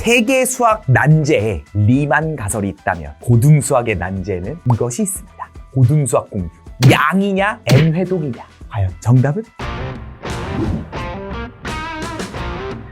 세계 수학 난제에 리만 가설이 있다면 고등수학의 난제에는 이것이 있습니다. 고등수학 공부. 양이냐 n회독이냐. 과연 정답은?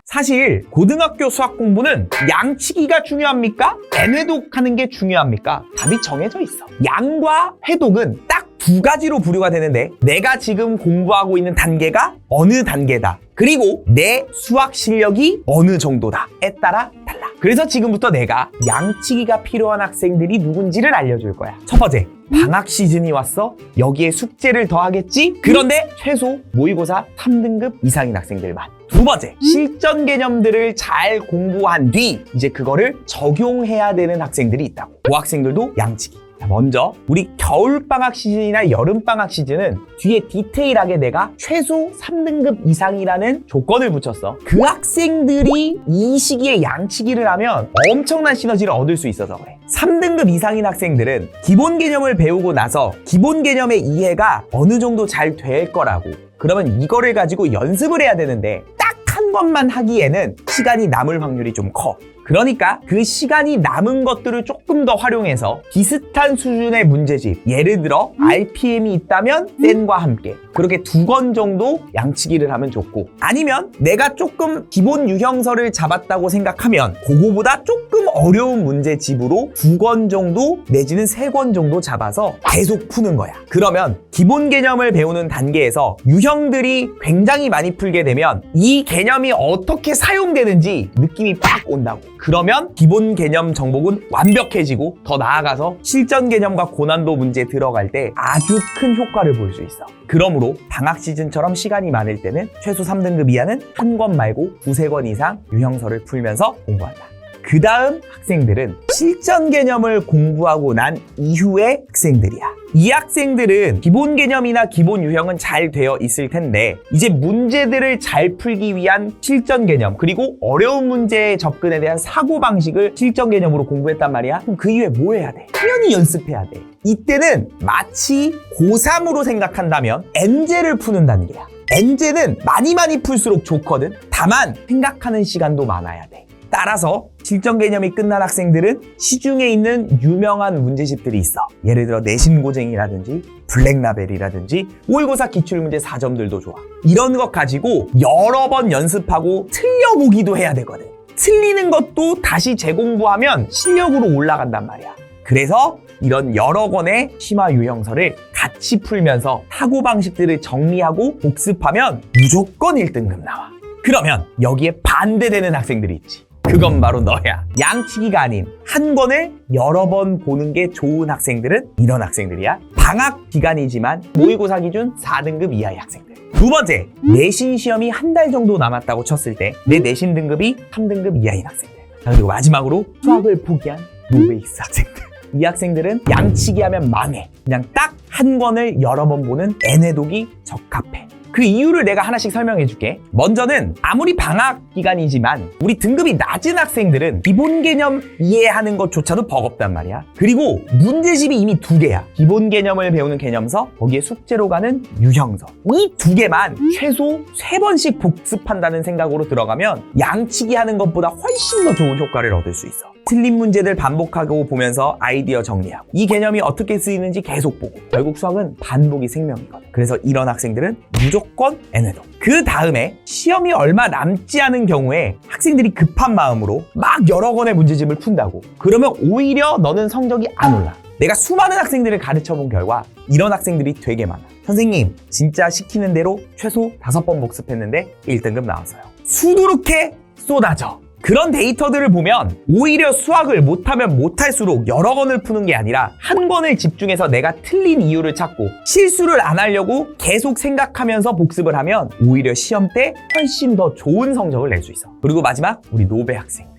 사실 고등학교 수학 공부는 양치기가 중요합니까? n회독하는 게 중요합니까? 답이 정해져 있어. 양과 회독은 딱 두 가지로 분류가 되는데 내가 지금 공부하고 있는 단계가 어느 단계다. 그리고 내 수학 실력이 어느 정도다에 따라 달라. 그래서 지금부터 내가 양치기가 필요한 학생들이 누군지를 알려줄 거야. 첫 번째, 방학 시즌이 왔어. 여기에 숙제를 더 하겠지? 그런데 최소 모의고사 3등급 이상인 학생들만. 두 번째, 실전 개념들을 잘 공부한 뒤 이제 그거를 적용해야 되는 학생들이 있다고. 그 학생들도 양치기. 먼저 우리 겨울방학 시즌이나 여름방학 시즌은 뒤에 디테일하게 내가 최소 3등급 이상이라는 조건을 붙였어. 그 학생들이 이 시기에 양치기를 하면 엄청난 시너지를 얻을 수 있어서 그래. 3등급 이상인 학생들은 기본 개념을 배우고 나서 기본 개념의 이해가 어느 정도 잘 될 거라고. 그러면 이거를 가지고 연습을 해야 되는데 딱 한 것만 하기에는 시간이 남을 확률이 좀 커. 그러니까 그 시간이 남은 것들을 조금 더 활용해서 비슷한 수준의 문제집, 예를 들어 RPM이 있다면 센과 함께 그렇게 2권 정도 양치기를 하면 좋고, 아니면 내가 조금 기본 유형설을 잡았다고 생각하면 그거보다 조금 어려운 문제집으로 2권 정도 내지는 3권 정도 잡아서 계속 푸는 거야. 그러면 기본 개념을 배우는 단계에서 유형들이 굉장히 많이 풀게 되면 이 개념이 어떻게 사용되는지 느낌이 빡 온다고. 그러면 기본 개념 정복은 완벽해지고 더 나아가서 실전 개념과 고난도 문제 들어갈 때 아주 큰 효과를 볼 수 있어. 그러므로 방학 시즌처럼 시간이 많을 때는 최소 3등급 이하는 한 권 말고 2-3권 이상 유형설을 풀면서 공부한다. 그 다음 학생들은 실전 개념을 공부하고 난 이후의 학생들이야. 이 학생들은 기본 개념이나 기본 유형은 잘 되어 있을 텐데 이제 문제들을 잘 풀기 위한 실전 개념, 그리고 어려운 문제의 접근에 대한 사고방식을 실전 개념으로 공부했단 말이야. 그럼 그 이후에 뭐 해야 돼? 당연히 연습해야 돼. 이때는 마치 고3으로 생각한다면 N제를 푸는 단계야. N제는 많이 풀수록 좋거든. 다만 생각하는 시간도 많아야 돼. 따라서 실전 개념이 끝난 학생들은 시중에 있는 유명한 문제집들이 있어. 예를 들어 내신고쟁이라든지 블랙라벨이라든지 모의고사 기출문제 4점들도 좋아. 이런 것 가지고 여러 번 연습하고 틀려보기도 해야 되거든. 틀리는 것도 다시 재공부하면 실력으로 올라간단 말이야. 그래서 이런 여러 권의 심화 유형설을 같이 풀면서 사고방식들을 정리하고 복습하면 무조건 1등급 나와. 그러면 여기에 반대되는 학생들이 있지. 그건 바로 너야. 양치기가 아닌 한 권을 여러 번 보는 게 좋은 학생들은 이런 학생들이야. 방학 기간이지만 모의고사 기준 4등급 이하의 학생들. 두 번째, 내신 시험이 한 달 정도 남았다고 쳤을 때 내 내신 등급이 3등급 이하인 학생들. 그리고 마지막으로 수학을 포기한 노베이스 학생들. 이 학생들은 양치기 하면 망해. 그냥 딱 한 권을 여러 번 보는 n회독이 적합해. 그 이유를 내가 하나씩 설명해 줄게. 먼저는 아무리 방학 기간이지만 우리 등급이 낮은 학생들은 기본 개념 이해하는 것조차도 버겁단 말이야. 그리고 문제집이 이미 2개야. 기본 개념을 배우는 개념서, 거기에 숙제로 가는 유형서. 이 2개만 최소 3번씩 복습한다는 생각으로 들어가면 양치기 하는 것보다 훨씬 더 좋은 효과를 얻을 수 있어. 틀린 문제들 반복하고 보면서 아이디어 정리하고 이 개념이 어떻게 쓰이는지 계속 보고. 결국 수학은 반복이 생명이거든. 그래서 이런 학생들은 무조건 n회독. 그 다음에 시험이 얼마 남지 않은 경우에 학생들이 급한 마음으로 막 여러 권의 문제집을 푼다고. 그러면 오히려 너는 성적이 안 올라. 내가 수많은 학생들을 가르쳐 본 결과 이런 학생들이 되게 많아. 선생님, 진짜 시키는 대로 최소 5번 복습했는데 1등급 나왔어요. 수두룩해 쏟아져. 그런 데이터들을 보면 오히려 수학을 못하면 못할수록 여러 권을 푸는 게 아니라 한 권을 집중해서 내가 틀린 이유를 찾고 실수를 안 하려고 계속 생각하면서 복습을 하면 오히려 시험 때 훨씬 더 좋은 성적을 낼 수 있어. 그리고 마지막, 우리 노베 학생들.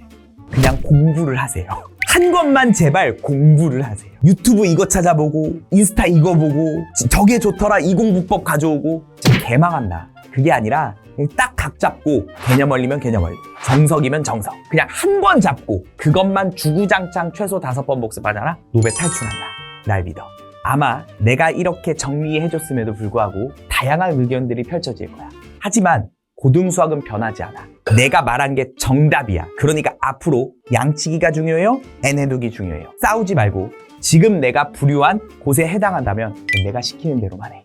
그냥 공부를 하세요. 한 권만 제발 공부를 하세요. 유튜브 이거 찾아보고 인스타 이거 보고 저게 좋더라 이 공부법 가져오고 지금 개망한다. 그게 아니라 딱 각 잡고 개념 원리면 개념 원리, 정석이면 정석, 그냥 한 권 잡고 그것만 주구장창 최소 5번 복습하잖아. 노베 탈출한다. 날 믿어. 아마 내가 이렇게 정리해줬음에도 불구하고 다양한 의견들이 펼쳐질 거야. 하지만 고등수학은 변하지 않아. 내가 말한 게 정답이야. 그러니까 앞으로 양치기가 중요해요? n해독이 중요해요. 싸우지 말고 지금 내가 부류한 곳에 해당한다면 내가 시키는 대로만 해.